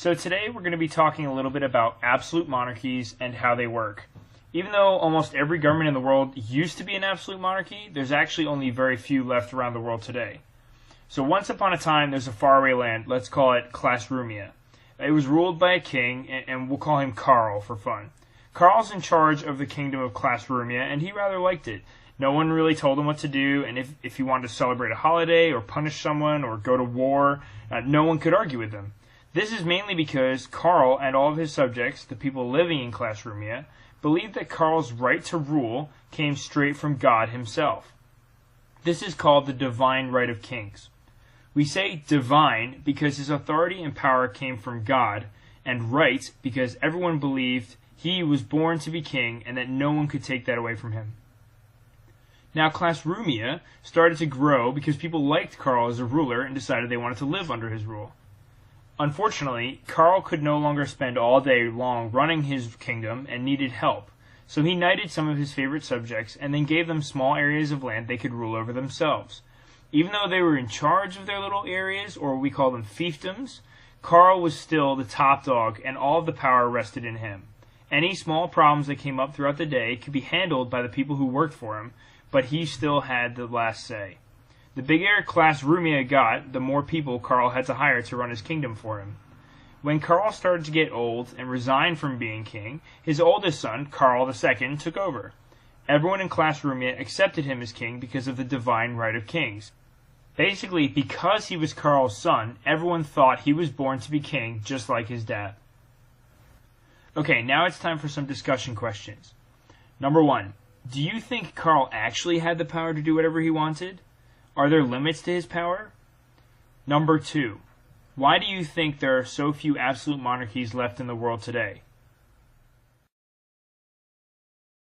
So today we're going to be talking a little bit about absolute monarchies and how they work. Even though almost every government in the world used to be an absolute monarchy, there's actually only very few left around the world today. So once upon a time, there's a faraway land, let's call it Class Rumia. It was ruled by a king, and we'll call him Karl for fun. Karl's in charge of the kingdom of Class Rumia, and he rather liked it. No one really told him what to do, and if he wanted to celebrate a holiday, or punish someone, or go to war, no one could argue with him. This is mainly because Karl and all of his subjects, the people living in Class Rumia, believed that Karl's right to rule came straight from God himself. This is called the divine right of kings. We say divine because his authority and power came from God, and right because everyone believed he was born to be king and that no one could take that away from him. Now, Class Rumia started to grow because people liked Karl as a ruler and decided they wanted to live under his rule. Unfortunately, Karl could no longer spend all day long running his kingdom and needed help, so he knighted some of his favorite subjects and then gave them small areas of land they could rule over themselves. Even though they were in charge of their little areas, or we call them fiefdoms, Karl was still the top dog and all of the power rested in him. Any small problems that came up throughout the day could be handled by the people who worked for him, but he still had the last say. The bigger Class Rumia got, the more people Karl had to hire to run his kingdom for him. When Karl started to get old and resigned from being king, his oldest son, Karl II, took over. Everyone in Class Rumia accepted him as king because of the divine right of kings. Basically, because he was Karl's son, everyone thought he was born to be king just like his dad. Okay, now it's time for some discussion questions. Number 1. Do you think Karl actually had the power to do whatever he wanted? Are there limits to his power? Number 2. Why do you think there are so few absolute monarchies left in the world today?